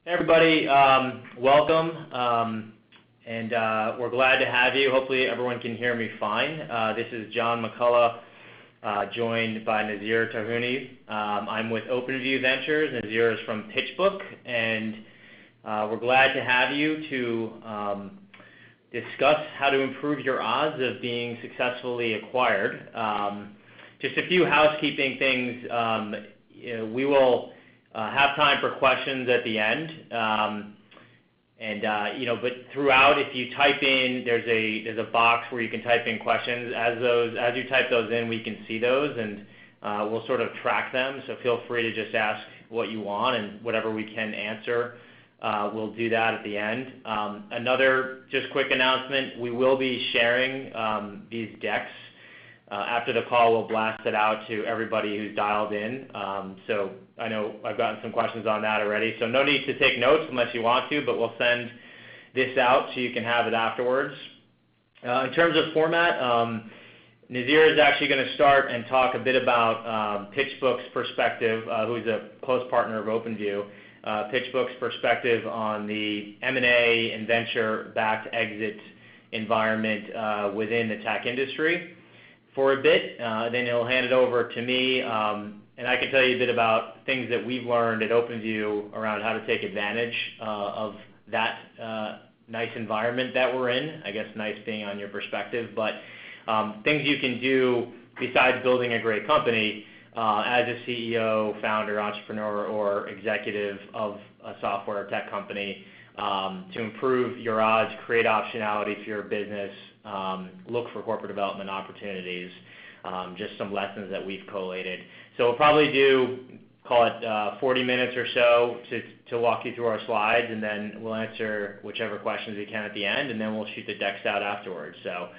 Hey everybody, welcome, and we're glad to have you. Hopefully everyone can hear me fine. This is John McCullough, joined by Nazir Tarhouni. I'm with OpenView Ventures. Nazir is from PitchBook, and we're glad to have you to discuss how to improve your odds of being successfully acquired. Just a few housekeeping things. We will have time for questions at the end, but throughout, if you type in, there's a box where you can type in questions. As you type those in, we can see those, and we'll sort of track them. So feel free to just ask what you want, and whatever we can answer, we'll do that at the end. Another just quick announcement: we will be sharing these decks. After the call, we'll blast it out to everybody who's dialed in. So I know I've gotten some questions on that already. So no need to take notes unless you want to, but we'll send this out so you can have it afterwards. In terms of format, Nazir is actually going to start and talk a bit about PitchBook's perspective, who's a close partner of OpenView, PitchBook's perspective on the M&A and venture-backed exit environment within the tech industry for a bit. Then he'll hand it over to me, and I can tell you a bit about things that we've learned at OpenView around how to take advantage of that nice environment that we're in. I guess nice being on your perspective, but things you can do besides building a great company as a CEO, founder, entrepreneur, or executive of a software or tech company to improve your odds, create optionality for your business, look for corporate development opportunities, just some lessons that we've collated. So we'll probably do, call it 40 minutes or so to walk you through our slides, and then we'll answer whichever questions we can at the end, and then we'll shoot the decks out afterwards. So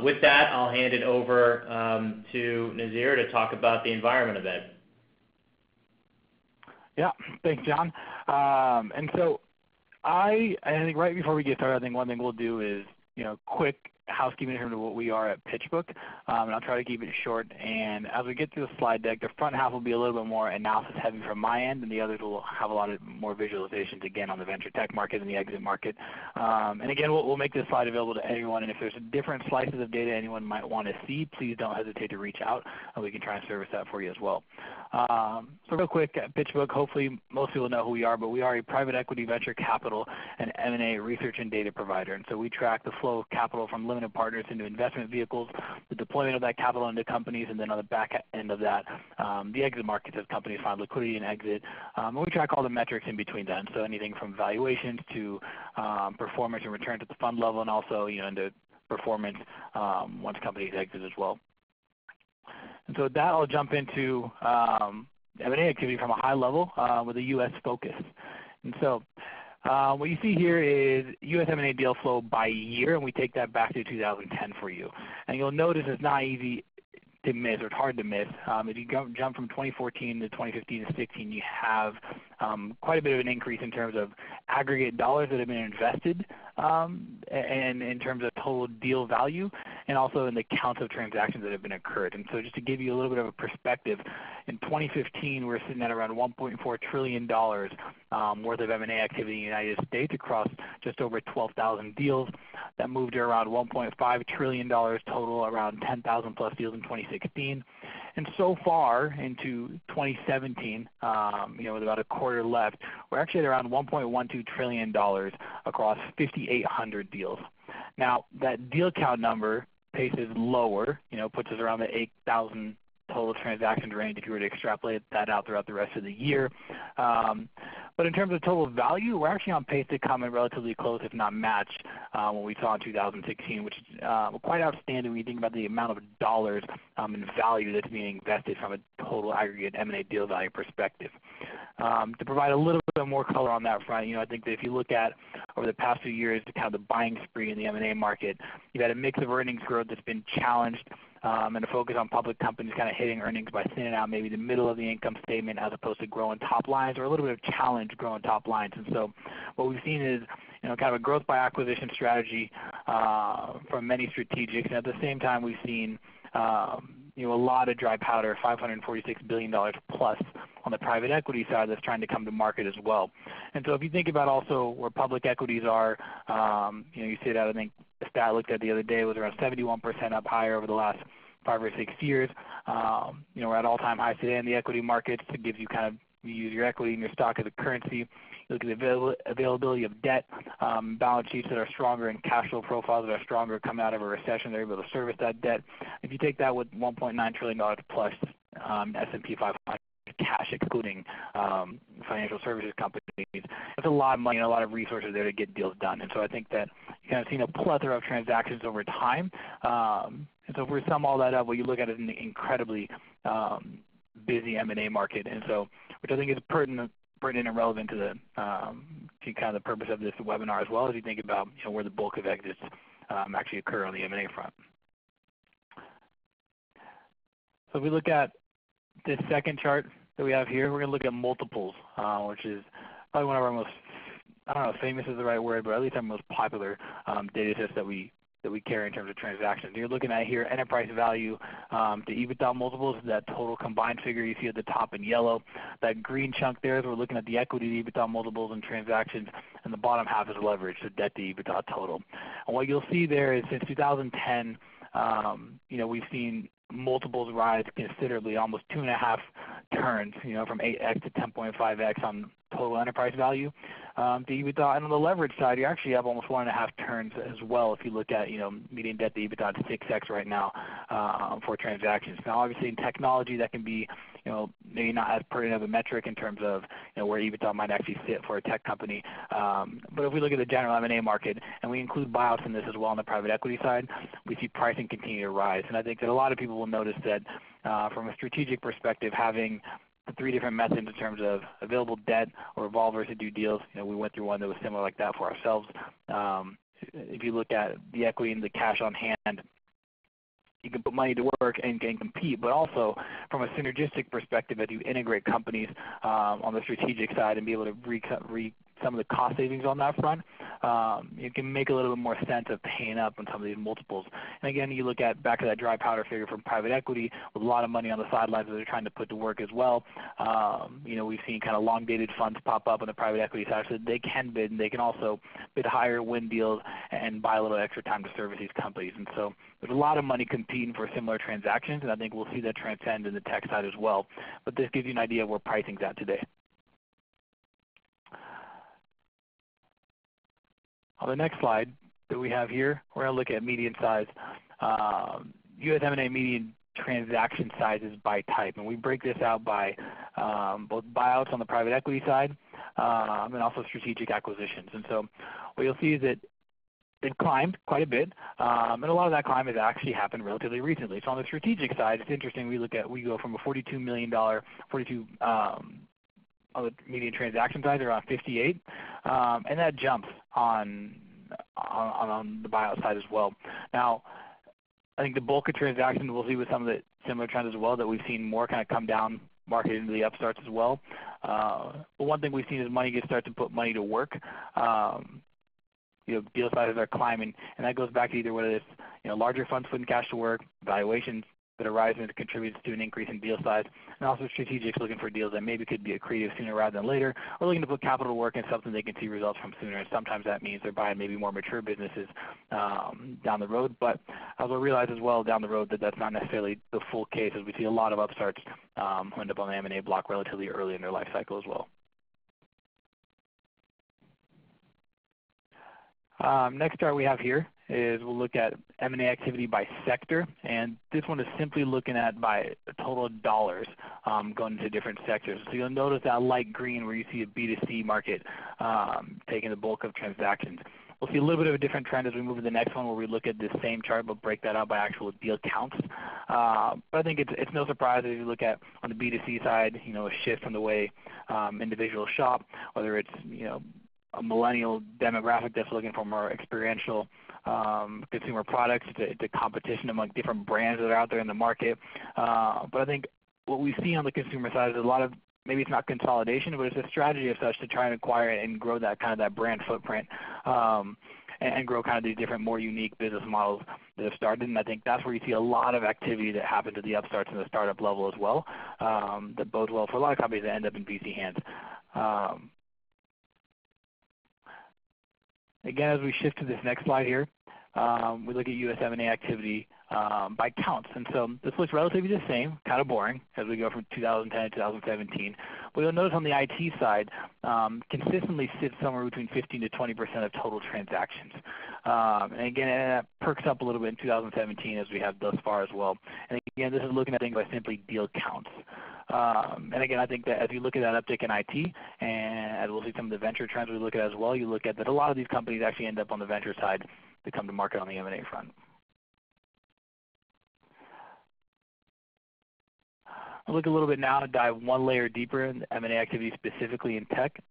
with that, I'll hand it over to Nazir to talk about the environment a bit. Yeah, thanks, John. And so I think right before we get started, I think one thing we'll do is quick housekeeping in terms of what we are at PitchBook, and I'll try to keep it short. And as we get through the slide deck, the front half will be a little bit more analysis heavy from my end, and the others will have a lot of more visualizations again on the venture tech market and the exit market. And again, we'll make this slide available to anyone, and if there's different slices of data anyone might want to see, please don't hesitate to reach out, and we can try and service that for you as well. So real quick, at PitchBook, hopefully most people know who we are, but we are a private equity venture capital and M&A research and data provider. And so we track the flow of capital from limited partners into investment vehicles, the deployment of that capital into companies, and then on the back end of that, the exit markets as companies find liquidity and exit. And we track all the metrics in between that. So anything from valuations to performance and returns at the fund level, and also into performance once companies exit as well. And so with that, I'll jump into M&A activity from a high level with a U.S. focus. And so what you see here is U.S. M&A deal flow by year, and we take that back to 2010 for you. And you'll notice it's not easy to miss, or it's hard to miss. If you jump from 2014 to 2015 to 16, you have quite a bit of an increase in terms of aggregate dollars that have been invested, and in terms of total deal value, and also in the counts of transactions that have been occurred. And so just to give you a little bit of a perspective, in 2015, we're sitting at around $1.4 trillion worth of M&A activity in the United States across just over 12,000 deals. That moved to around $1.5 trillion total, around 10,000 plus deals in 2016. And so far into 2017, with about a quarter left, we're actually at around $1.12 trillion across 5,800 deals. Now, that deal count number pace is lower, puts us around the 8,000 total transactions range if you were to extrapolate that out throughout the rest of the year. But in terms of total value, we're actually on pace to come in relatively close, if not match, what we saw in 2016, which is quite outstanding when you think about the amount of dollars and value that's being invested from a total aggregate M&A deal value perspective. To provide a little bit more color on that front, I think that if you look at over the past few years, kind of the buying spree in the M&A market, you've had a mix of earnings growth that's been challenged, and a focus on public companies kind of hitting earnings by thinning out maybe the middle of the income statement as opposed to growing top lines, or a little bit of challenge growing top lines. And so what we've seen is kind of a growth by acquisition strategy from many strategics. And at the same time, we've seen a lot of dry powder, $546 billion plus on the private equity side that's trying to come to market as well. And so if you think about also where public equities are, you see that I think the stat I looked at the other day was around 71% up higher over the last 5 or 6 years. We're at all-time highs today in the equity markets. It gives you kind of, you use your equity and your stock as a currency. You look at the availability of debt, balance sheets that are stronger, and cash flow profiles that are stronger coming out of a recession. They're able to service that debt. If you take that with $1.9 trillion plus S&P 500 cash, excluding financial services companies, it's a lot of money and a lot of resources there to get deals done. And so I think that you kind of seen a plethora of transactions over time. And so if we sum all that up, what you look at is an incredibly busy M&A market, and so which I think is pertinent and relevant to the to kind of the purpose of this webinar as well as you think about where the bulk of exits actually occur on the M&A front. So if we look at this second chart that we have here, we're going to look at multiples, which is probably one of our most, I don't know if famous is the right word, but at least our most popular data sets that we carry in terms of transactions. You're looking at here enterprise value to EBITDA multiples, that total combined figure you see at the top in yellow. That green chunk there is we're looking at the equity to EBITDA multiples and transactions, and the bottom half is leverage, so debt to EBITDA total. And what you'll see there is since 2010, we've seen multiples rise considerably, almost 2.5 turns, from 8x to 10.5x on total enterprise value to EBITDA. And on the leverage side, you actually have almost 1.5 turns as well if you look at, median debt to EBITDA to 6x right now for transactions. Now, obviously in technology that can be, maybe not as pertinent of a metric in terms of where EBITDA might actually sit for a tech company. But if we look at the general M&A market, and we include buyouts in this as well on the private equity side, we see pricing continue to rise. And I think that a lot of people will notice that from a strategic perspective, having the 3 different methods in terms of available debt or revolvers to do deals, we went through one that was similar like that for ourselves. If you look at the equity and the cash on hand, you can put money to work and compete, but also from a synergistic perspective, as you integrate companies on the strategic side and be able to some of the cost savings on that front, it can make a little bit more sense of paying up on some of these multiples. And again, you look at back to that dry powder figure from private equity with a lot of money on the sidelines that they're trying to put to work as well. We've seen kind of long-dated funds pop up on the private equity side so that they can bid, and they can also bid higher, win deals, and buy a little extra time to service these companies. And so there's a lot of money competing for similar transactions, and I think we'll see that transcend in the tech side as well. But this gives you an idea of where pricing's at today. On the next slide that we have here, we're going to look at median size. U.S. M&A median transaction sizes by type, and we break this out by both buyouts on the private equity side and also strategic acquisitions. And so what you'll see is that they've climbed quite a bit, and a lot of that climb has actually happened relatively recently. So on the strategic side, it's interesting. We go from a $42 million, on the median transaction size around 58, and that jumps on the buyout side as well. Now, I think the bulk of transactions we'll see with some of the similar trends as well that we've seen more kind of come down market into the upstarts as well. But one thing we've seen is money start to put money to work. Deal sizes are climbing, and that goes back to either whether it's larger funds putting cash to work, valuations that are rising that contributes to an increase in deal size, and also strategics looking for deals that maybe could be accretive sooner rather than later, or looking to put capital to work in something they can see results from sooner. And sometimes that means they're buying maybe more mature businesses down the road. But I will realize as well down the road that that's not necessarily the full case, as we see a lot of upstarts who end up on the M&A block relatively early in their life cycle as well. Next chart we have here is we'll look at M&A activity by sector, and this one is simply looking at by total dollars going into different sectors. So you'll notice that light green where you see a B2C market taking the bulk of transactions. We'll see a little bit of a different trend as we move to the next one where we look at this same chart but break that out by actual deal counts. But I think it's no surprise if you look at on the B2C side, a shift from the way individuals shop, whether it's a millennial demographic that's looking for more experiential consumer products, to competition among different brands that are out there in the market. But I think what we see on the consumer side is a lot of, maybe it's not consolidation, but it's a strategy of such to try and acquire and grow that kind of that brand footprint. and grow kind of these different, more unique business models that have started. And I think that's where you see a lot of activity that happens at the upstarts and the startup level as well, that bodes well for a lot of companies that end up in VC hands. Again, as we shift to this next slide here, we look at U.S. M&A activity by counts. And so this looks relatively the same, kind of boring, as we go from 2010 to 2017. But you'll notice on the IT side, consistently sits somewhere between 15 to 20% of total transactions. And again, that perks up a little bit in 2017 as we have thus far as well. And again, this is looking at things by simply deal counts. And again, I think that as you look at that uptick in IT, and as we'll see some of the venture trends we look at as well, you look at that a lot of these companies actually end up on the venture side to come to market on the M&A front. I'll look a little bit now to dive one layer deeper in M&A activity specifically in tech.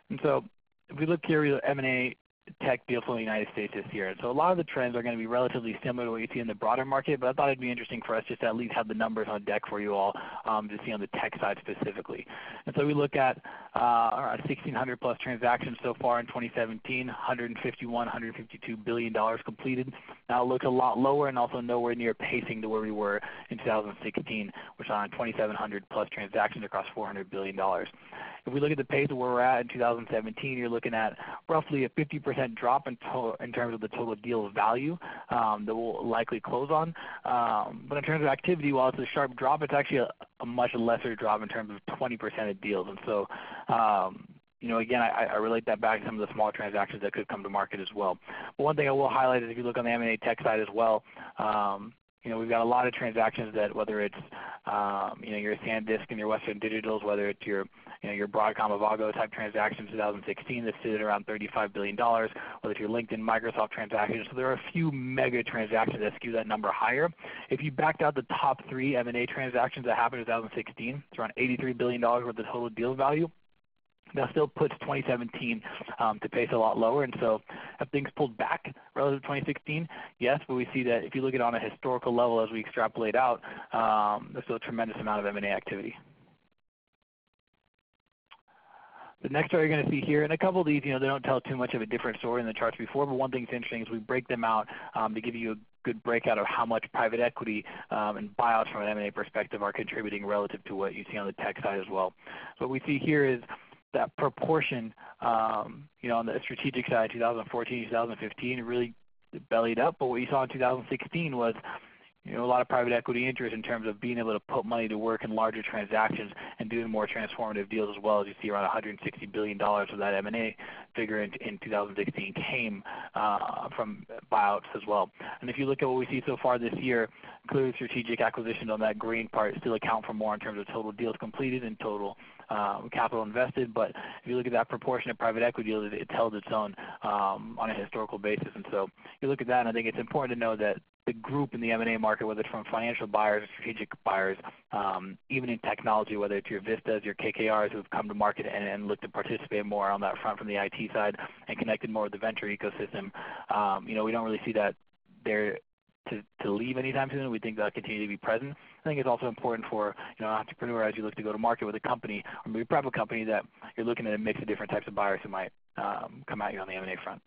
And so if we look here at M&A tech deal flow in the United States this year. And so a lot of the trends are going to be relatively similar to what you see in the broader market, but I thought it'd be interesting for us just to at least have the numbers on deck for you all to see on the tech side specifically. And so we look at around 1,600 plus transactions so far in 2017, $152 billion completed. Now it looks a lot lower and also nowhere near pacing to where we were in 2016, which on 2,700 plus transactions across $400 billion. If we look at the pace of where we're at in 2017, you're looking at roughly a 50% drop in terms of the total deal value that we'll likely close on. But in terms of activity, while it's a sharp drop, it's actually a much lesser drop in terms of 20% of deals. And so again, I relate that back to some of the smaller transactions that could come to market as well. But one thing I will highlight is if you look on the M&A tech side as well, we've got a lot of transactions that whether it's your SanDisk and your Western Digitals, whether it's your Broadcom Avago type transactions in 2016 that sit at around $35 billion, whether it's your LinkedIn Microsoft transactions. So there are a few mega transactions that skew that number higher. If you backed out the top 3 M&A transactions that happened in 2016, it's around $83 billion worth of total deal value. That still puts 2017 to pace a lot lower. And so have things pulled back relative to 2016? Yes, but we see that if you look at it on a historical level as we extrapolate out, there's still a tremendous amount of M&A activity. The next chart you're going to see here, and a couple of these, they don't tell too much of a different story in the charts before, but one thing that's interesting is we break them out to give you a good breakout of how much private equity and buyouts from an M&A perspective are contributing relative to what you see on the tech side as well. So what we see here is that proportion, on the strategic side, 2014, 2015, really bellied up. But what you saw in 2016 was a lot of private equity interest in terms of being able to put money to work in larger transactions and doing more transformative deals as well. As you see, around $160 billion of that M&A figure in 2016 came from buyouts as well. And if you look at what we see so far this year, clearly strategic acquisitions on that green part still account for more in terms of total deals completed and total capital invested. But if you look at that proportion of private equity deals, it's held its own on a historical basis. And so you look at that, and I think it's important to know that the group in the M&A market, whether it's from financial buyers or strategic buyers, even in technology, whether it's your Vistas, your KKRs who have come to market and look to participate more on that front from the IT side and connected more with the venture ecosystem, we don't really see that they're to leave anytime soon. We think that'll continue to be present. I think it's also important for an entrepreneur as you look to go to market with a company or maybe a private company that you're looking at a mix of different types of buyers who might come at you on the M&A front.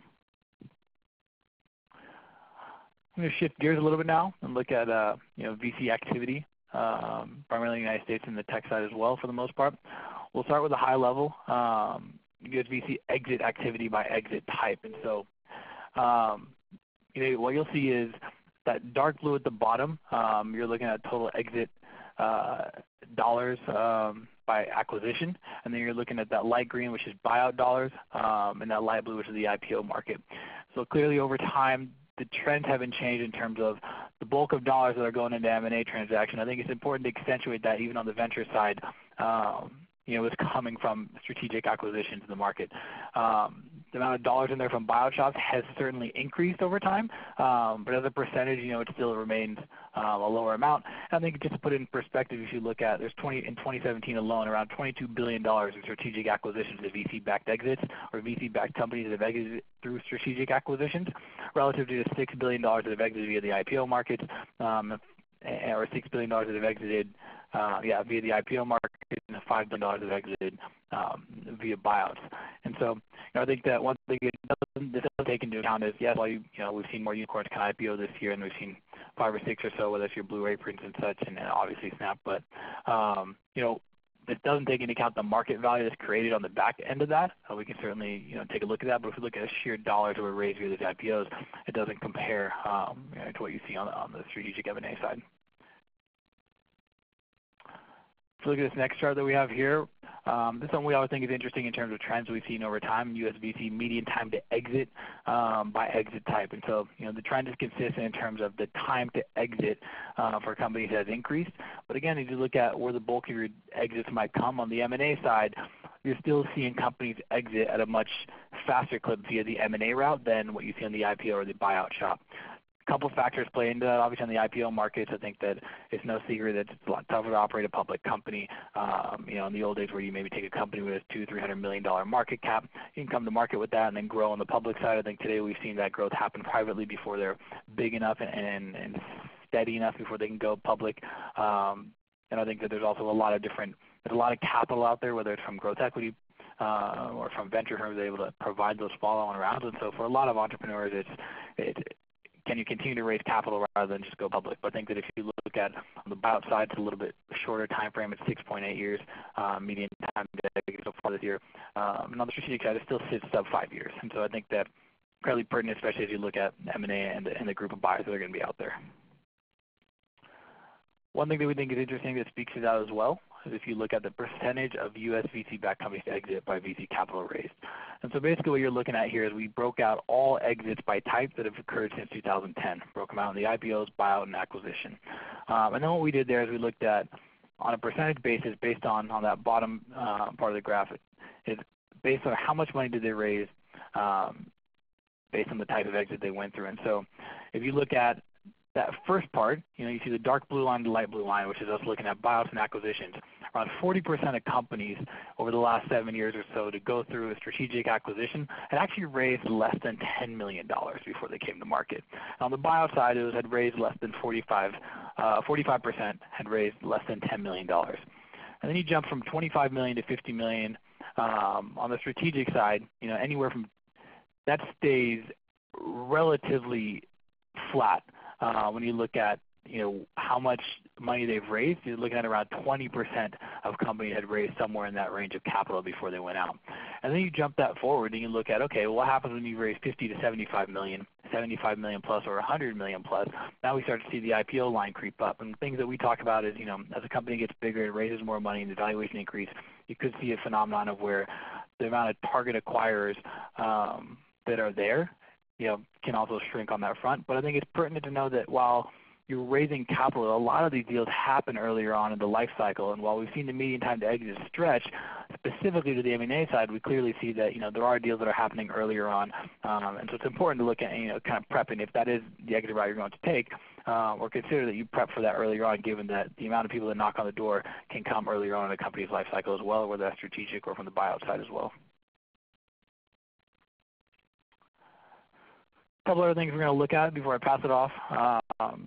I'm going to shift gears a little bit now and look at VC activity, primarily in the United States and the tech side as well for the most part. We'll start with a high level. US VC exit activity by exit type. And so what you'll see is that dark blue at the bottom, you're looking at total exit dollars by acquisition. And then you're looking at that light green, which is buyout dollars, and that light blue, which is the IPO market. So clearly over time, the trends haven't changed in terms of the bulk of dollars that are going into M&A transaction. I think it's important to accentuate that even on the venture side, is coming from strategic acquisitions in the market. The amount of dollars in there from buyout shops has certainly increased over time, but as a percentage, it still remains a lower amount. And I think just to put it in perspective, if you look at in 2017 alone, around $22 billion in strategic acquisitions of VC-backed exits or VC-backed companies that have exited through strategic acquisitions, relative to the $6 billion that have exited via the IPO market, or $6 billion that have exited via the IPO market, and $5 billion that have exited via buyouts. And so I think that one thing this doesn't take into account is, yes, while we've seen more unicorns kind of IPO this year, and we've seen 5 or 6 or so, whether it's your Blue Aprons and such, and obviously Snap. But this doesn't take into account the market value that's created on the back end of that. We can certainly take a look at that. But if we look at sheer dollars that were raised via these IPOs, it doesn't compare to what you see on the strategic M&A side. So look at this next chart that we have here. This one we always think is interesting in terms of trends we've seen over time. USVC median time to exit by exit type. And so the trend is consistent in terms of the time to exit for companies has increased. But again, if you look at where the bulk of your exits might come on the M&A side, you're still seeing companies exit at a much faster clip via the M&A route than what you see on the IPO or the buyout shop. A couple factors play into that. Obviously, on the IPO markets, I think that it's no secret that it's a lot tougher to operate a public company. In the old days where you maybe take a company with a $200-300 million market cap, you can come to market with that and then grow on the public side. I think today we've seen that growth happen privately before they're big enough and steady enough before they can go public. And I think that there's also a lot of capital out there, whether it's from growth equity or from venture firms able to provide those follow-on rounds. And so for a lot of entrepreneurs, it's can you continue to raise capital rather than just go public? But I think that if you look at on the buyout side, it's a little bit shorter time frame. It's 6.8 years median time to exit so far this year. And on the strategic side, it still sits sub 5 years. And so I think that fairly pertinent, especially as you look at M&A and the group of buyers that are going to be out there. One thing that we think is interesting that speaks to that as well is if you look at the percentage of U.S. VC-backed companies to exit by VC capital raised. And so basically what you're looking at here is we broke out all exits by type that have occurred since 2010. Broke them out in the IPOs, buyout, and acquisition. And then what we did there is we looked at on a percentage basis based on that bottom part of the graph is based on how much money did they raise based on the type of exit they went through. And so if you look at that first part, you see the dark blue line and the light blue line, which is us looking at buyouts and acquisitions. Around 40% of companies over the last 7 years or so to go through a strategic acquisition had actually raised less than $10 million before they came to market. On the buyout side, it had raised less than 45% had raised less than $10 million. And then you jump from 25 million to 50 million. On the strategic side, anywhere from that stays relatively flat. When you look at how much money they've raised, you're looking at around 20% of companies had raised somewhere in that range of capital before they went out. And then you jump that forward and you look at, okay, well, what happens when you raise 50 to 75 million, 75 million plus, or 100 million plus? Now we start to see the IPO line creep up. And things that we talk about is, as a company gets bigger, it raises more money, and the valuation increase, you could see a phenomenon of where the amount of target acquirers that are there can also shrink on that front. But I think it's pertinent to know that while you're raising capital, a lot of these deals happen earlier on in the life cycle. And while we've seen the median time to exit stretch, specifically to the M&A side, we clearly see that there are deals that are happening earlier on. And so it's important to look at kind of prepping if that is the exit route you're going to take, or consider that you prep for that earlier on, given that the amount of people that knock on the door can come earlier on in a company's life cycle as well, whether that's strategic or from the buyout side as well. A couple other things we're going to look at before I pass it off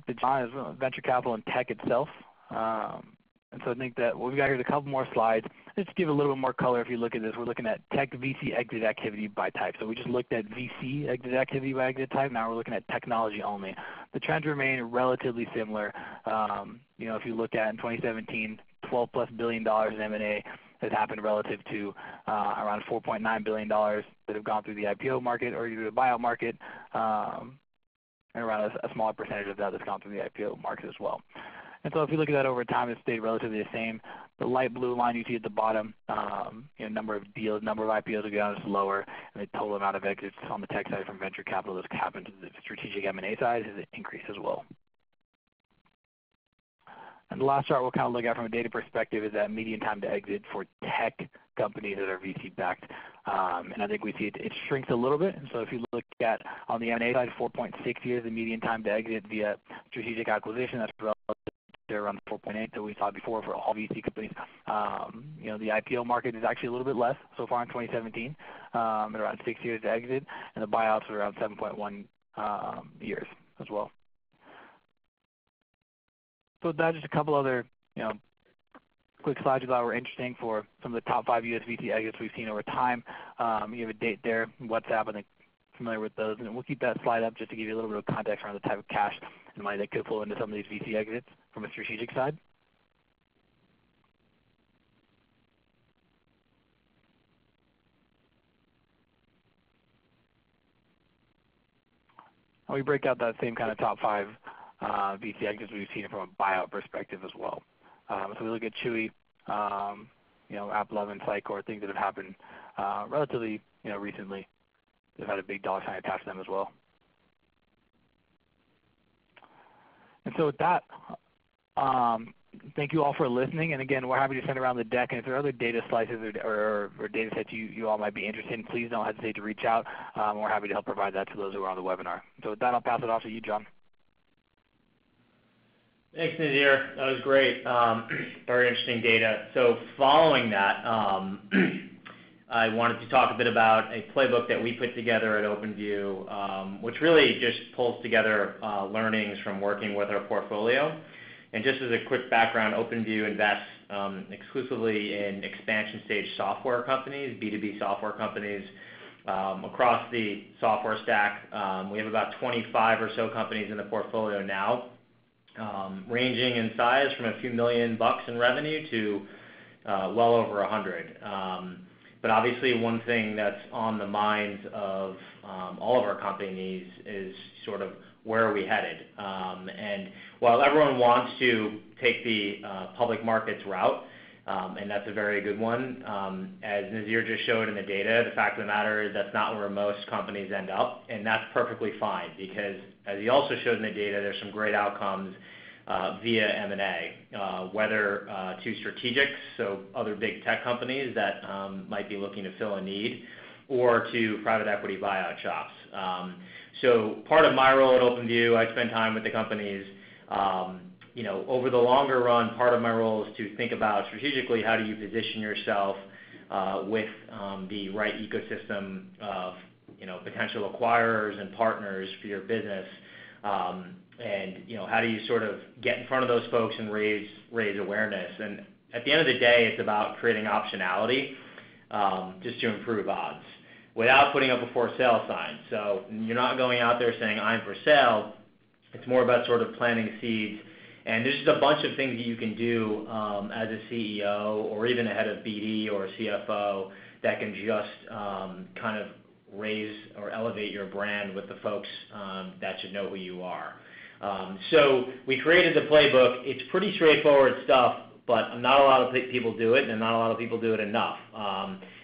to John is venture capital and tech itself. And so I think that what we've got here is a couple more slides. Just to give a little bit more color, if you look at this, we're looking at tech VC exit activity by type. So we just looked at VC exit activity by exit type. Now we're looking at technology only. The trends remain relatively similar. If you look at in 2017, $12+ billion in M&A has happened relative to around $4.9 billion that have gone through the IPO market or either the buyout market, and around a smaller percentage of that that's gone through the IPO market as well. And so if you look at that over time, it's stayed relatively the same. The light blue line you see at the bottom, number of deals, number of IPOs are down is lower, and the total amount of exits on the tech side from venture capital that's happened to the strategic M&A side has increased as well. And the last chart we'll kind of look at from a data perspective is that median time to exit for tech companies that are VC-backed. And I think we see it shrinks a little bit. And so if you look at on the M&A side, 4.6 years, the median time to exit via strategic acquisition, that's relative to around 4.8 that we saw before for all VC companies. The IPO market is actually a little bit less so far in 2017, at around 6 years to exit, and the buyouts are around 7.1 years as well. So that's just a couple other, quick quick slides you thought were interesting for some of the top 5 U.S. VC exits we've seen over time. You have a date there, WhatsApp, I think familiar with those. And we'll keep that slide up just to give you a little bit of context around the type of cash and money that could flow into some of these VC exits from a strategic side. And we break out that same kind of top 5 VC exits we've seen from a buyout perspective as well. So we look at Chewy, AppLovin, Sitecore, things that have happened relatively recently. They've had a big dollar sign attached to them as well. And so with that, thank you all for listening. And again, we're happy to send around the deck. And if there are other data slices or data sets you all might be interested in, please don't hesitate to reach out. We're happy to help provide that to those who are on the webinar. So with that, I'll pass it off to you, John. Thanks, Nazir. That was great. Very interesting data. So following that, I wanted to talk a bit about a playbook that we put together at OpenView, which really just pulls together learnings from working with our portfolio. And just as a quick background, OpenView invests exclusively in expansion stage software companies, B2B software companies, across the software stack. We have about 25 or so companies in the portfolio now, ranging in size from a few $1,000,000 in revenue to well over 100. But obviously one thing that's on the minds of all of our companies is sort of where are we headed. And while everyone wants to take the public markets route, and that's a very good one, as Nazir just showed in the data, the fact of the matter is that's not where most companies end up, and that's perfectly fine because as he also showed in the data, there's some great outcomes via M&A, whether to strategics, so other big tech companies that might be looking to fill a need, or to private equity buyout shops. So part of my role at OpenView, I spend time with the companies. Over the longer run, part of my role is to think about strategically how do you position yourself with the right ecosystem of potential acquirers and partners for your business. And how do you sort of get in front of those folks and raise awareness? And at the end of the day, it's about creating optionality just to improve odds without putting up a for sale sign. So you're not going out there saying I'm for sale. It's more about sort of planting seeds. And there's just a bunch of things that you can do as a CEO or even a head of BD or a CFO that can just kind of raise or elevate your brand with the folks that should know who you are. So we created the playbook. It's pretty straightforward stuff, but not a lot of people do it, and not a lot of people do it enough.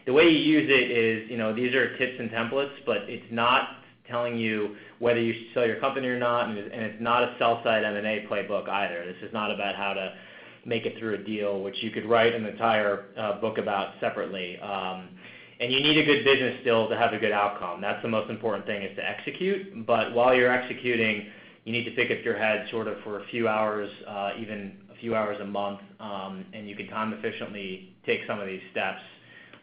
The way you use it is, these are tips and templates, but it's not telling you whether you should sell your company or not, and it's not a sell-side M&A playbook either. This is not about how to make it through a deal, which you could write an entire book about separately. And you need a good business still to have a good outcome. That's the most important thing, is to execute. But while you're executing, you need to pick up your head sort of for a few hours, even a few hours a month, and you can time efficiently take some of these steps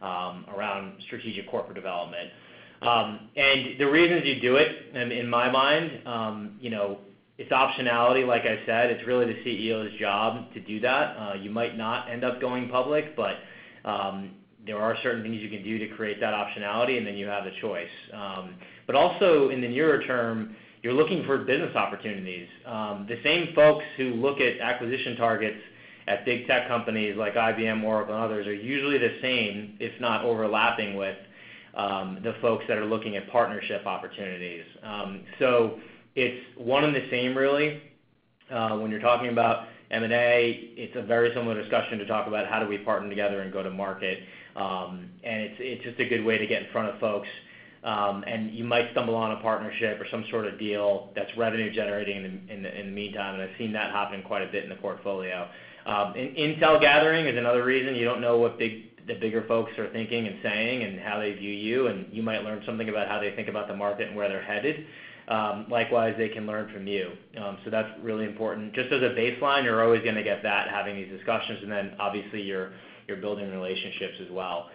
around strategic corporate development. And the reasons you do it, in my mind, it's optionality. Like I said, it's really the CEO's job to do that. You might not end up going public, but there are certain things you can do to create that optionality, and then you have a choice. But also in the nearer term, you're looking for business opportunities. The same folks who look at acquisition targets at big tech companies like IBM, Oracle, and others are usually the same, if not overlapping with the folks that are looking at partnership opportunities. So it's one and the same, really. When you're talking about M&A, it's a very similar discussion to talk about how do we partner together and go to market. And it's just a good way to get in front of folks. And you might stumble on a partnership or some sort of deal that's revenue generating in the meantime, and I've seen that happen quite a bit in the portfolio. Intel gathering is another reason. You don't know what the bigger folks are thinking and saying and how they view you, and you might learn something about how they think about the market and where they're headed. Likewise, they can learn from you. So that's really important. Just as a baseline, you're always going to get that, having these discussions, and then obviously you're building relationships as well.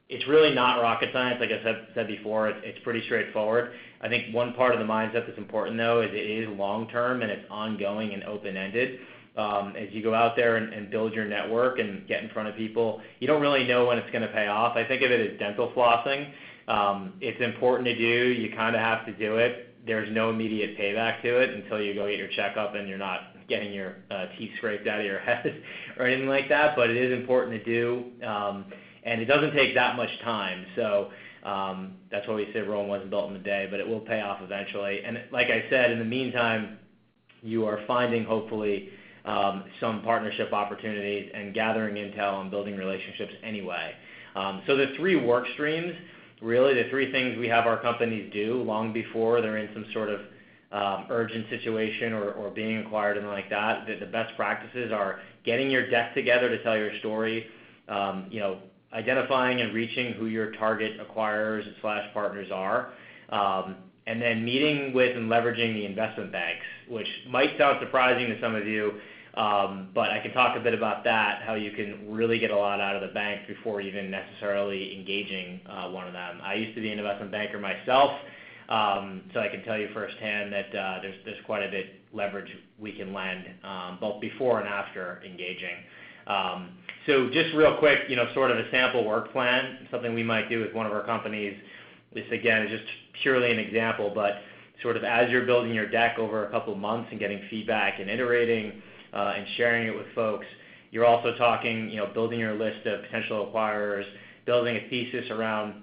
It's really not rocket science. Like I said before, it's pretty straightforward. I think one part of the mindset that's important, though, is it is long-term and it's ongoing and open-ended. as you go out there and build your network and get in front of people. You don't really know when it's going to pay off. I think of it as dental flossing. It's important to do. You kind of have to do it. There's no immediate payback to it until you go get your checkup and you're not getting your teeth scraped out of your head or anything like that, but it is important to do, and it doesn't take that much time. So that's why we say Rome wasn't built in a day, but it will pay off eventually. And like I said, in the meantime, you are finding, hopefully, some partnership opportunities and gathering intel and building relationships anyway. So the three work streams, really the three things we have our companies do long before they're in some sort of urgent situation or being acquired and like that, the best practices are getting your deck together to tell your story, identifying and reaching who your target acquirers / partners are, and then meeting with and leveraging the investment banks, which might sound surprising to some of you, but I can talk a bit about that, how you can really get a lot out of the bank before even necessarily engaging one of them. I used to be an investment banker myself, so I can tell you firsthand that there's quite a bit leverage we can lend, both before and after engaging. So just real quick, sort of a sample work plan, something we might do with one of our companies. This, again, is just purely an example, but sort of as you're building your deck over a couple of months and getting feedback and iterating and sharing it with folks, you're also talking, building your list of potential acquirers, building a thesis around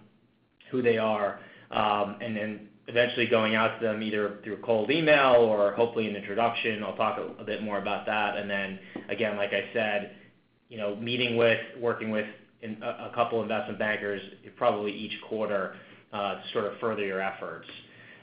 who they are, and then eventually going out to them either through cold email or hopefully an introduction. I'll talk a bit more about that. And then, again, like I said, meeting with, working with a couple investment bankers probably each quarter to sort of further your efforts.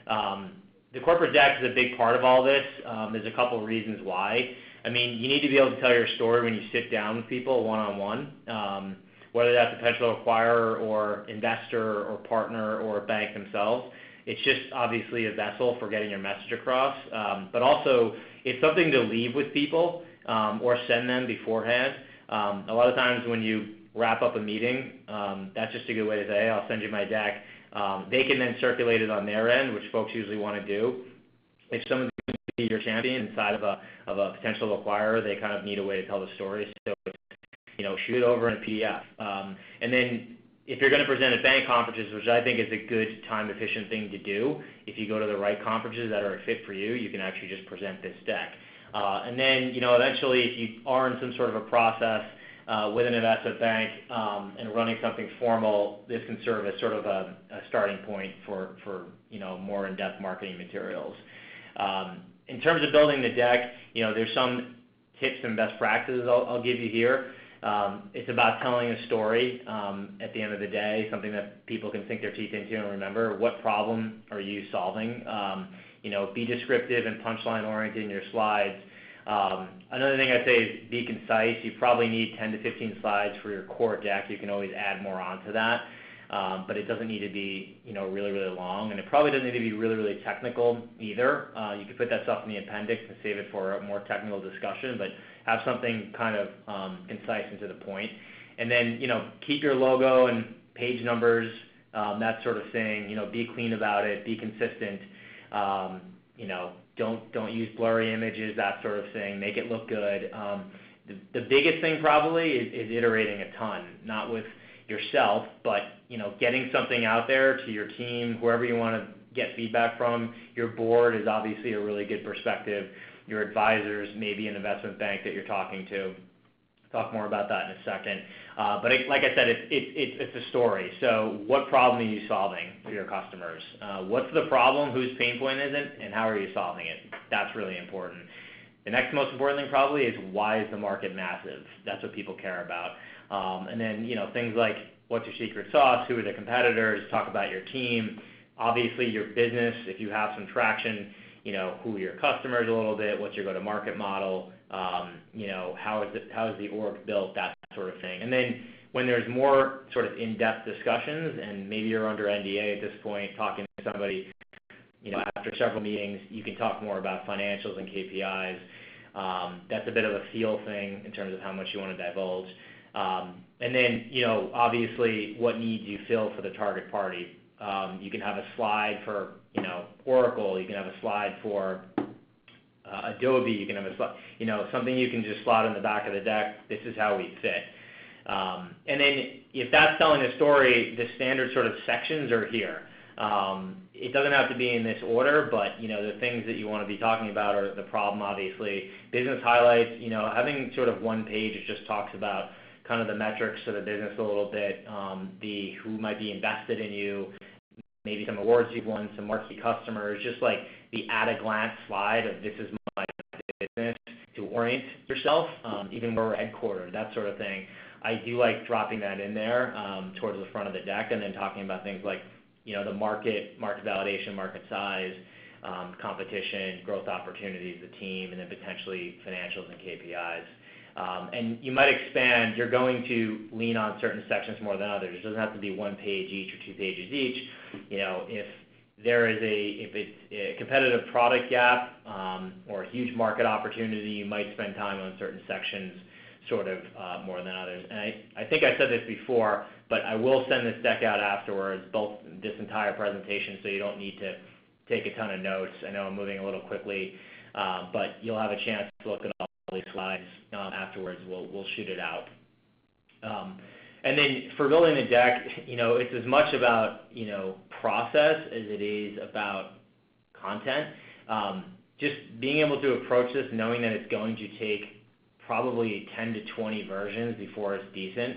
The corporate deck is a big part of all this. There's a couple of reasons why. I mean, you need to be able to tell your story when you sit down with people one-on-one, whether that's a potential acquirer or investor or partner or bank themselves. It's just obviously a vessel for getting your message across, but also it's something to leave with people or send them beforehand. A lot of times when you wrap up a meeting, that's just a good way to say, hey, I'll send you my deck. They can then circulate it on their end, which folks usually want to do. If someone's going to be your champion inside of a potential acquirer, they kind of need a way to tell the story. So, shoot it over in a PDF. And then if you're going to present at bank conferences, which I think is a good time-efficient thing to do, if you go to the right conferences that are a fit for you, you can actually just present this deck. And then, eventually, if you are in some sort of a process with an investment bank and running something formal, this can serve as sort of a starting point for more in-depth marketing materials. In terms of building the deck, there's some tips and best practices I'll give you here. It's about telling a story at the end of the day, something that people can sink their teeth into and remember. What problem are you solving? Be descriptive and punchline oriented in your slides. Another thing I'd say is be concise. You probably need 10 to 15 slides for your core deck. You can always add more onto that, but it doesn't need to be really, really long, and it probably doesn't need to be really, really technical either. You can put that stuff in the appendix and save it for a more technical discussion, but have something kind of concise and to the point. And then, keep your logo and page numbers, that sort of thing. Be clean about it. Be consistent. Don't use blurry images, that sort of thing. Make it look good. The biggest thing probably is iterating a ton, not with yourself, but getting something out there to your team, whoever you want to get feedback from. Your board is obviously a really good perspective. Your advisors, maybe an investment bank that you're talking to. Talk more about that in a second. But like I said, it's a story. So what problem are you solving for your customers? What's the problem? Whose pain point is it? And how are you solving it? That's really important. The next most important thing probably is why is the market massive? That's what people care about. And then, things like what's your secret sauce? Who are the competitors? Talk about your team. Obviously, your business, if you have some traction, who are your customers a little bit, what's your go-to-market model, how is the org built, that sort of thing. And then when there's more sort of in-depth discussions, and maybe you're under NDA at this point, talking to somebody, after several meetings, you can talk more about financials and KPIs. That's a bit of a feel thing in terms of how much you want to divulge. And then, obviously, what needs you fill for the target party. You can have a slide for, Oracle. You can have a slide for Adobe, you can have something you can just slot in the back of the deck. This is how we fit. And then if that's telling a story, the standard sort of sections are here. It doesn't have to be in this order, but the things that you want to be talking about are the problem, obviously. Business highlights, having sort of one page that just talks about kind of the metrics of the business a little bit, who might be invested in you, maybe some awards you've won, some marquee customers, just like the at-a-glance slide of this is my business to orient yourself, even where we're headquartered, that sort of thing. I do like dropping that in there towards the front of the deck and then talking about things like the market validation, market size, competition, growth opportunities, the team, and then potentially financials and KPIs. And you might expand. You're going to lean on certain sections more than others. It doesn't have to be one page each or 2 pages each. If it's a competitive product gap or a huge market opportunity, you might spend time on certain sections sort of more than others. And I think I said this before, but I will send this deck out afterwards, both this entire presentation, so you don't need to take a ton of notes. I know I'm moving a little quickly, but you'll have a chance to look at all these slides afterwards. We'll shoot it out. And then for building the deck, it's as much about process as it is about content. Just being able to approach this knowing that it's going to take probably 10 to 20 versions before it's decent.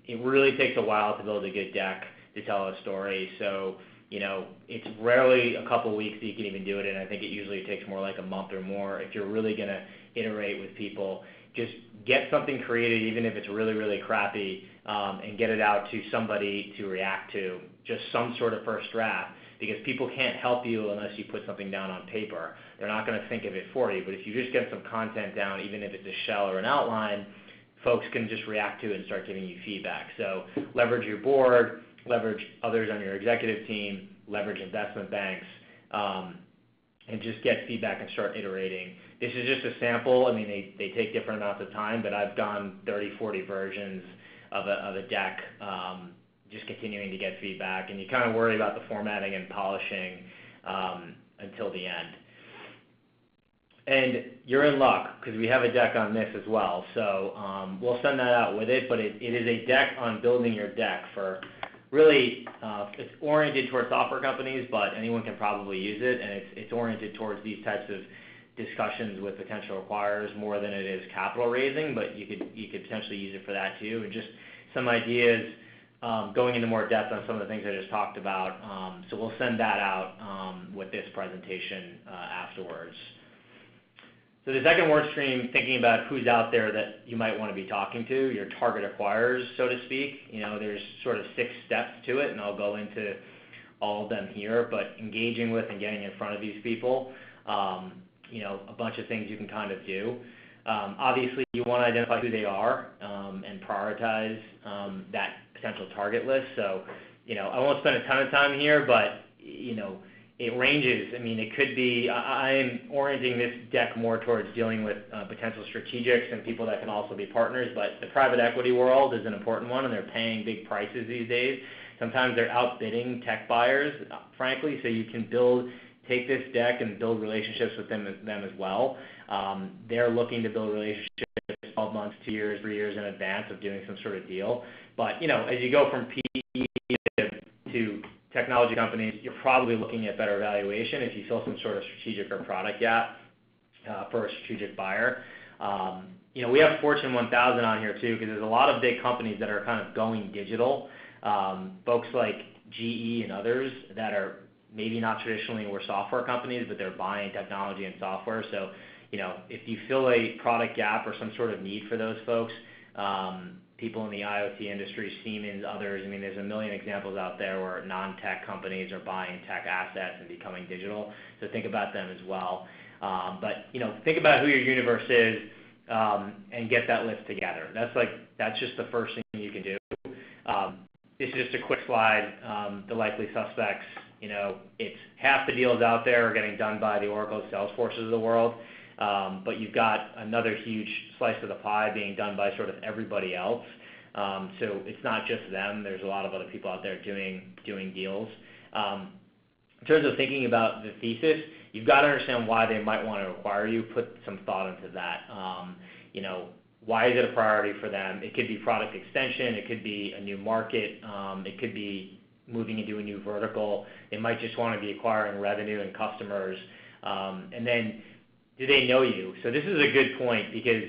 It really takes a while to build a good deck to tell a story. So, it's rarely a couple weeks that you can even do it, and I think it usually takes more like a month or more if you're really going to iterate with people. Just get something created, even if it's really, really crappy, and get it out to somebody to react to, just some sort of first draft, because people can't help you unless you put something down on paper. They're not going to think of it for you, but if you just get some content down, even if it's a shell or an outline, folks can just react to it and start giving you feedback. So leverage your board, leverage others on your executive team, leverage investment banks, and just get feedback and start iterating. This is just a sample. I mean, they take different amounts of time, but I've done 30, 40 versions of a deck, just continuing to get feedback, and you kind of worry about the formatting and polishing until the end. And you're in luck because we have a deck on this as well. So we'll send that out with it, but it is a deck on building your deck for really, it's oriented towards software companies, but anyone can probably use it, and it's oriented towards these types of discussions with potential acquirers more than it is capital raising, but you could potentially use it for that too, and just some ideas going into more depth on some of the things I just talked about. So we'll send that out with this presentation afterwards. So the second work stream, thinking about who's out there that you might want to be talking to, your target acquirers, so to speak. There's sort of 6 steps to it, and I'll go into all of them here, but engaging with and getting in front of these people, a bunch of things you can kind of do. Obviously, you want to identify who they are and prioritize that potential target list. So, I won't spend a ton of time here, but, it ranges. I mean, it could be, I'm orienting this deck more towards dealing with potential strategics and people that can also be partners, but the private equity world is an important one, and they're paying big prices these days. Sometimes they're outbidding tech buyers, frankly, so you can take this deck and build relationships with them as well. They're looking to build relationships 12 months, 2 years, 3 years in advance of doing some sort of deal. But, as you go from PE to technology companies, you're probably looking at better valuation if you fill some sort of strategic or product gap for a strategic buyer. We have Fortune 1000 on here too, because there's a lot of big companies that are kind of going digital. Folks like GE and others that are maybe not traditionally were software companies, but they're buying technology and software. So, if you fill a product gap or some sort of need for those folks, people in the IoT industry, Siemens, others, I mean, there's a million examples out there where non-tech companies are buying tech assets and becoming digital. So think about them as well. But, think about who your universe is and get that list together. That's just the first thing you can do. This is just a quick slide. The likely suspects, it's half the deals out there are getting done by the Oracle, Salesforces of the world. But you've got another huge slice of the pie being done by sort of everybody else. So it's not just them. There's a lot of other people out there doing deals. in terms of thinking about the thesis, you've got to understand why they might want to acquire you. Put some thought into that. Why is it a priority for them? It could be product extension. It could be a new market. It could be moving into a new vertical. They might just want to be acquiring revenue and customers. And then, do they know you? So this is a good point because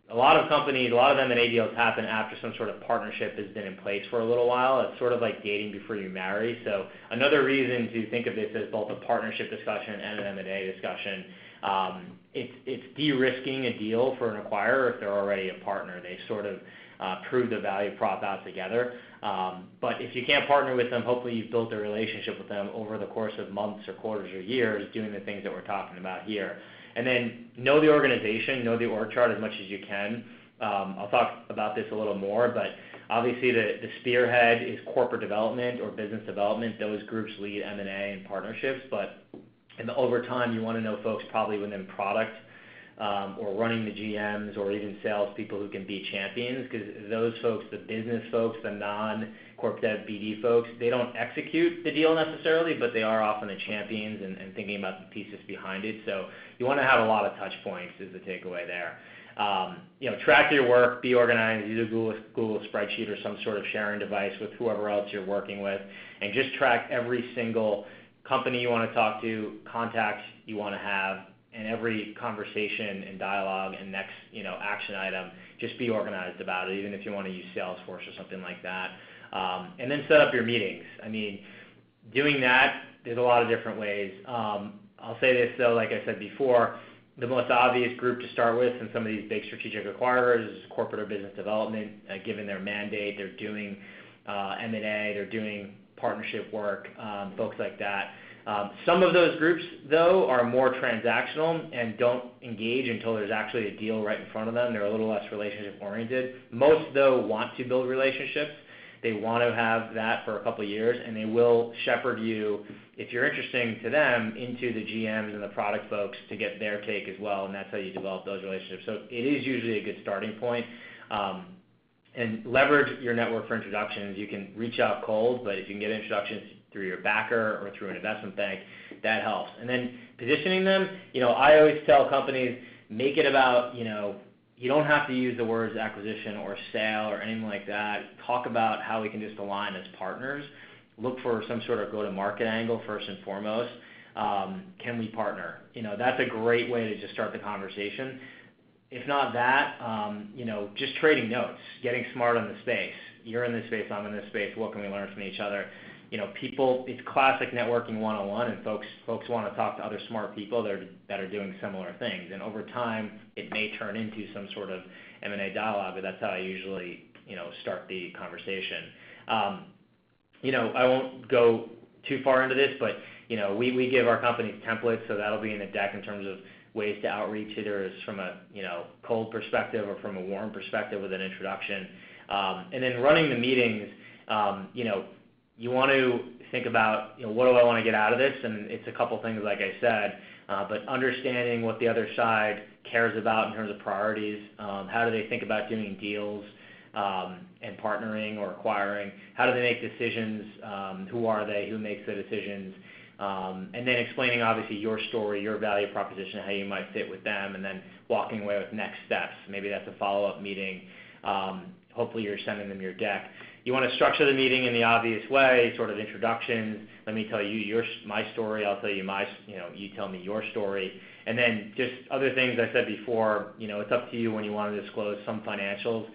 a lot of companies, a lot of M&A deals happen after some sort of partnership has been in place for a little while. It's sort of like dating before you marry. So another reason to think of this as both a partnership discussion and an M&A discussion. It's de-risking a deal for an acquirer if they're already a partner. They sort of prove the value prop out together. But if you can't partner with them, hopefully you've built a relationship with them over the course of months or quarters or years doing the things that we're talking about here. And then know the organization, know the org chart as much as you can. I'll talk about this a little more, but obviously the spearhead is corporate development or business development. Those groups lead M&A and partnerships, but over time you want to know folks probably within product or running the GMs or even salespeople who can be champions, because those folks, the business folks, the non-corp dev BD folks, they don't execute the deal necessarily, but they are often the champions and thinking about the pieces behind it. So you want to have a lot of touch points is the takeaway there. Track your work, be organized, use a Google spreadsheet or some sort of sharing device with whoever else you're working with, and just track every single company you want to talk to, contact you want to have, and every conversation and dialogue and next, action item. Just be organized about it, even if you want to use Salesforce or something like that. And then set up your meetings. I mean, doing that, there's a lot of different ways. I'll say this though, like I said before, the most obvious group to start with in some of these big strategic acquirers is corporate or business development. Given their mandate, they're doing M&A, they're doing partnership work, folks like that. Some of those groups, though, are more transactional and don't engage until there's actually a deal right in front of them. They're a little less relationship-oriented. Most, though, want to build relationships. They want to have that for a couple of years, and they will shepherd you, if you're interesting to them, into the GMs and the product folks to get their take as well, and that's how you develop those relationships. So it is usually a good starting point. And leverage your network for introductions. You can reach out cold, but if you can get introductions through your backer or through an investment bank, that helps. And then positioning them, I always tell companies, make it about, you don't have to use the words acquisition or sale or anything like that. Talk about how we can just align as partners. Look for some sort of go-to-market angle first and foremost. Can we partner? That's a great way to just start the conversation. If not that, just trading notes, getting smart on the space. You're in this space, I'm in this space. What can we learn from each other? It's classic networking 101, and folks want to talk to other smart people that are doing similar things. And over time, it may turn into some sort of M&A dialogue, but that's how I usually, start the conversation. I won't go too far into this, but, we give our companies templates, so that'll be in the deck in terms of ways to outreach, either as from a, cold perspective or from a warm perspective with an introduction. And then running the meetings, you want to think about, what do I want to get out of this? And it's a couple things, like I said, but understanding what the other side cares about in terms of priorities. How do they think about doing deals and partnering or acquiring? How do they make decisions? Who are they? Who makes the decisions? And then explaining, obviously, your story, your value proposition, how you might fit with them, and then walking away with next steps. Maybe that's a follow-up meeting. Hopefully you're sending them your deck. You want to structure the meeting in the obvious way, sort of introductions. Let me tell you my story. I'll tell you you tell me your story. And then just other things I said before, it's up to you when you want to disclose some financials,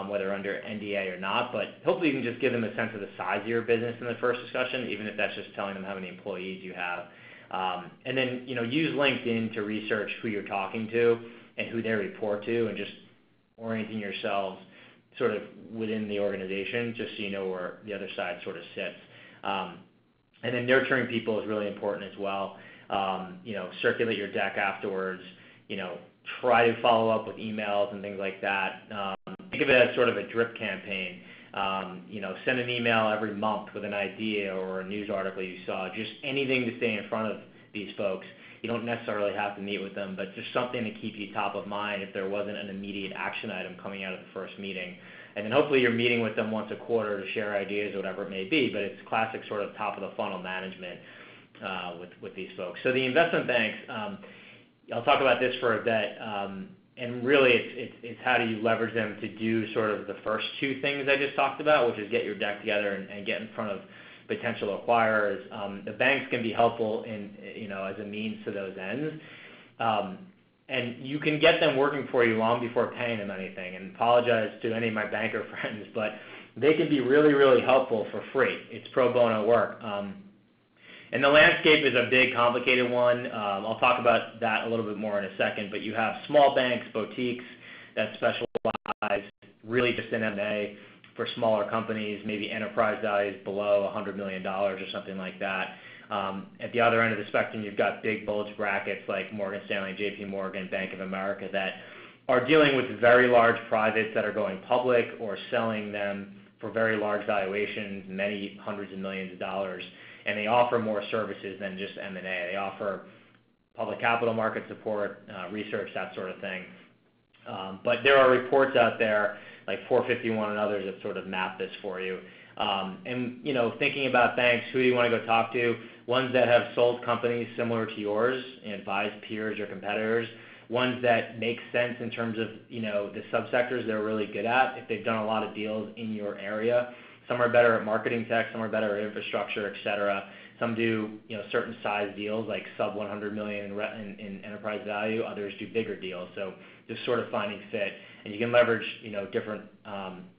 whether under NDA or not. But hopefully you can just give them a sense of the size of your business in the first discussion, even if that's just telling them how many employees you have. And then, use LinkedIn to research who you're talking to and who they report to, and just orienting yourselves sort of within the organization, just so you know where the other side sort of sits. And then nurturing people is really important as well. Circulate your deck afterwards. Try to follow up with emails and things like that. Think of it as sort of a drip campaign. Send an email every month with an idea or a news article you saw, just anything to stay in front of these folks. You don't necessarily have to meet with them, but just something to keep you top of mind if there wasn't an immediate action item coming out of the first meeting. And then hopefully you're meeting with them once a quarter to share ideas, whatever it may be, but it's classic sort of top of the funnel management. with these folks. So the investment banks, I'll talk about this for a bit, and really it's how do you leverage them to do sort of the first two things I just talked about, which is get your deck together and get in front of potential acquirers. The banks can be helpful in, as a means to those ends. And you can get them working for you long before paying them anything. And apologize to any of my banker friends, but they can be really, really helpful for free. It's pro bono work. And the landscape is a big, complicated one. I'll talk about that a little bit more in a second. But you have small banks, boutiques that specialize really just in M&A for smaller companies, maybe enterprise values below $100 million or something like that. At the other end of the spectrum, you've got big bulge brackets like Morgan Stanley, JP Morgan, Bank of America that are dealing with very large privates that are going public or selling them for very large valuations, many hundreds of millions of dollars. And they offer more services than just M&A. They offer public capital market support, research, that sort of thing. But there are reports out there like 451 and others that sort of map this for you. And, thinking about banks, who do you want to go talk to? Ones that have sold companies similar to yours and advise peers or competitors. Ones that make sense in terms of, the subsectors they're really good at, if they've done a lot of deals in your area. Some are better at marketing tech, some are better at infrastructure, et cetera. Some do, certain size deals like sub 100 million in enterprise value. Others do bigger deals. So just sort of finding fit. And you can leverage, different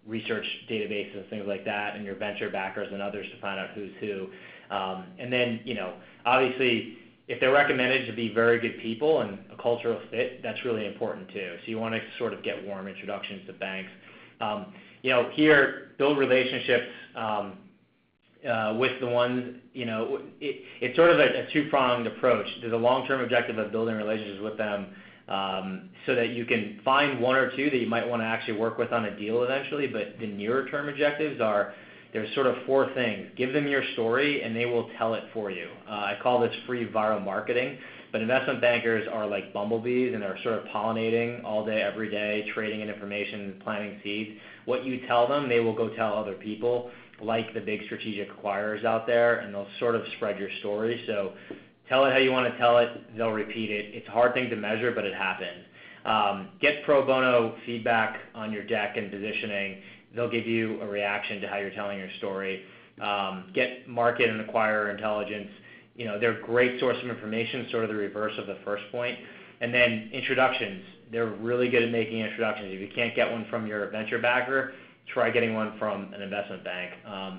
research databases and things like that, and your venture backers and others to find out who's who. And then, obviously, if they're recommended to be very good people and a cultural fit, that's really important too. So you want to sort of get warm introductions to banks. Here, build relationships with the ones, it's sort of a two-pronged approach. There's a long-term objective of building relationships with them so that you can find one or two that you might want to actually work with on a deal eventually, but the nearer-term objectives are, there's sort of four things. Give them your story, and they will tell it for you. I call this free viral marketing, but investment bankers are like bumblebees, and they're sort of pollinating all day, every day, trading in information, planting seeds. What you tell them, they will go tell other people, like the big strategic acquirers out there, and they'll sort of spread your story. So tell it how you want to tell it. They'll repeat it. It's a hard thing to measure, but it happens. Get pro bono feedback on your deck and positioning. They'll give you a reaction to how you're telling your story. Get market and acquirer intelligence. They're a great source of information, sort of the reverse of the first point. And then introductions. They're really good at making introductions. If you can't get one from your venture backer, try getting one from an investment bank.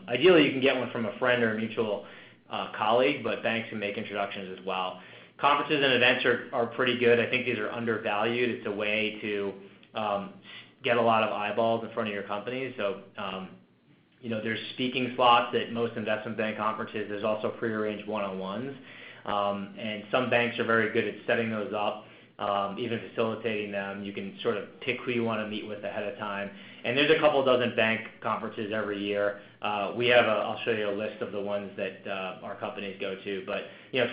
Ideally, you can get one from a friend or a mutual colleague, but banks can make introductions as well. Conferences and events are pretty good. I think these are undervalued. It's a way to get a lot of eyeballs in front of your companies. So, there's speaking slots at most investment bank conferences. There's also prearranged one-on-ones. And some banks are very good at setting those up, even facilitating them. You can sort of pick who you want to meet with ahead of time. And there's a couple dozen bank conferences every year. I'll show you a list of the ones that our companies go to. But,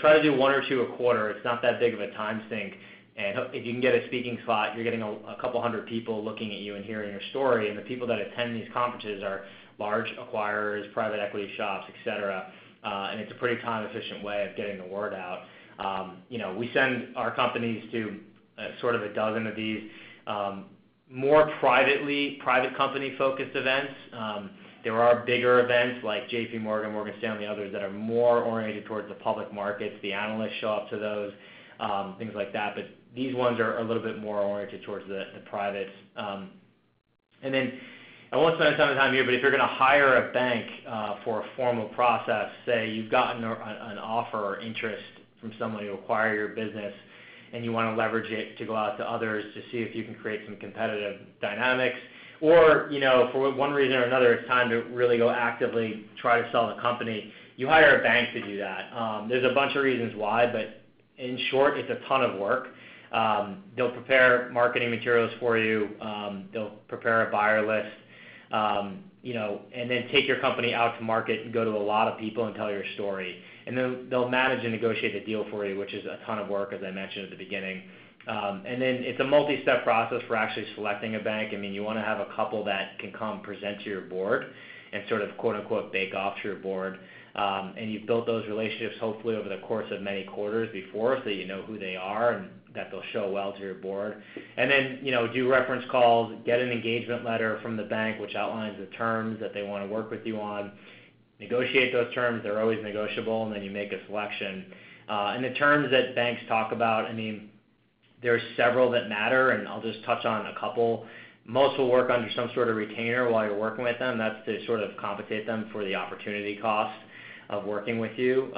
try to do one or two a quarter. It's not that big of a time sink. And if you can get a speaking slot, you're getting a couple hundred people looking at you and hearing your story. And the people that attend these conferences are large acquirers, private equity shops, et cetera. And it's a pretty time-efficient way of getting the word out. We send our companies to sort of a dozen of these more private company-focused events. There are bigger events like JP Morgan, Morgan Stanley, others that are more oriented towards the public markets. The analysts show up to those, things like that. But these ones are a little bit more oriented towards the privates. And then I won't spend a ton of time here, but if you're going to hire a bank for a formal process, say you've gotten an offer or interest from someone to acquire your business, and you want to leverage it to go out to others to see if you can create some competitive dynamics, or, for one reason or another, it's time to really go actively try to sell the company, you hire a bank to do that. There's a bunch of reasons why, but in short, it's a ton of work. They'll prepare marketing materials for you. They'll prepare a buyer list, and then take your company out to market and go to a lot of people and tell your story. And then they'll manage and negotiate the deal for you, which is a ton of work, as I mentioned at the beginning. And then it's a multi-step process for actually selecting a bank. I mean, you want to have a couple that can come present to your board and sort of quote-unquote bake off to your board. and you've built those relationships hopefully over the course of many quarters before, so that you know who they are and that they'll show well to your board. And then, do reference calls, get an engagement letter from the bank which outlines the terms that they want to work with you on. Negotiate those terms. They're always negotiable, and then you make a selection. And the terms that banks talk about, there's several that matter, and I'll just touch on a couple. Most will work under some sort of retainer while you're working with them. That's to sort of compensate them for the opportunity cost of working with you.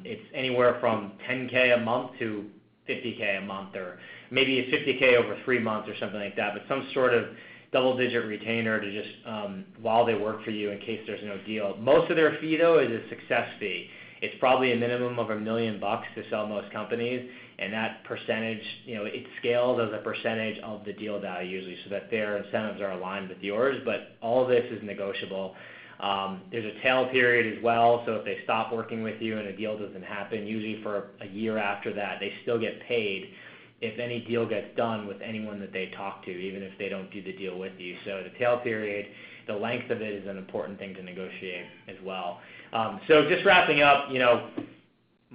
It's anywhere from $10K a month to $50K a month, or maybe it's $50K over 3 months or something like that, but some sort of double-digit retainer to just while they work for you in case there's no deal. Most of their fee, though, is a success fee. It's probably a minimum of $1 million to sell most companies, and that percentage, it scales as a percentage of the deal value usually, so that their incentives are aligned with yours, but all of this is negotiable. There's a tail period as well, so if they stop working with you and a deal doesn't happen, usually for a year after that, they still get paid if any deal gets done with anyone that they talk to, even if they don't do the deal with you. So the tail period, the length of it is an important thing to negotiate as well. So just wrapping up,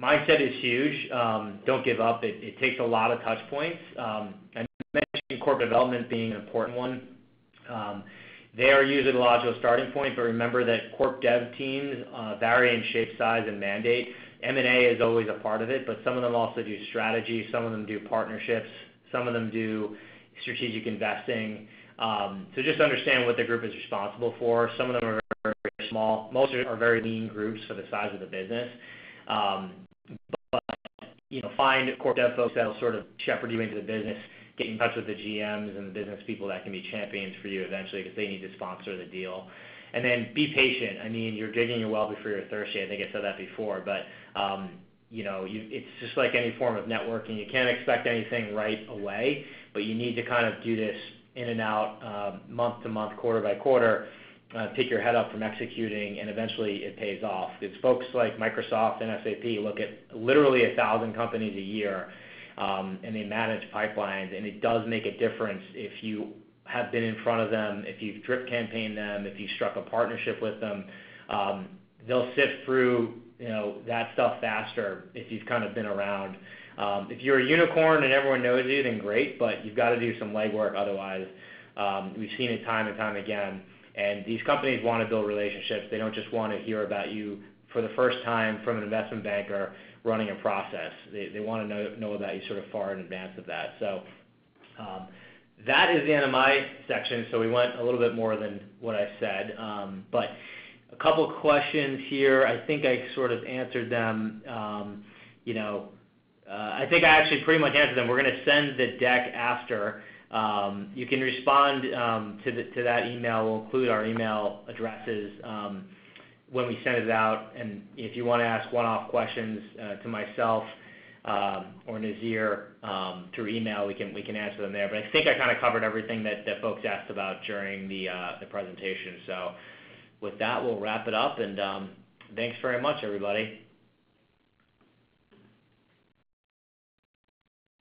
mindset is huge. Don't give up. It takes a lot of touch points. I mentioned corporate development being an important one. They are usually the logical starting point, but remember that corp dev teams vary in shape, size, and mandate. M&A is always a part of it, but some of them also do strategy, some of them do partnerships, some of them do strategic investing. So just understand what the group is responsible for. Some of them are very small. Most are very lean groups for the size of the business. But find corp dev folks that will sort of shepherd you into the business, get in touch with the GMs and the business people that can be champions for you eventually because they need to sponsor the deal. And then be patient. You're digging your well before you're thirsty. I think I said that before, but it's just like any form of networking. You can't expect anything right away, but you need to kind of do this in and out, month to month, quarter by quarter, pick your head up from executing, and eventually it pays off. It's folks like Microsoft and SAP look at literally 1,000 companies a year, and they manage pipelines, and it does make a difference if you have been in front of them, if you've drip campaigned them, if you struck a partnership with them. They'll sift through that stuff faster if you've kind of been around. If you're a unicorn and everyone knows you, then great, but you've got to do some legwork otherwise. We've seen it time and time again, and these companies want to build relationships. They don't just want to hear about you for the first time from an investment banker running a process. They want to know about you sort of far in advance of that. So that is the end of my section, so we went a little bit more than what I said. But a couple questions here. I think I sort of answered them. I think I actually pretty much answered them. We're going to send the deck after. You can respond to that email. We'll include our email addresses when we send it out. And if you want to ask one-off questions to myself or Nazir through email, we can answer them there. But I think I kind of covered everything that folks asked about during the presentation. So with that, we'll wrap it up. And thanks very much, everybody.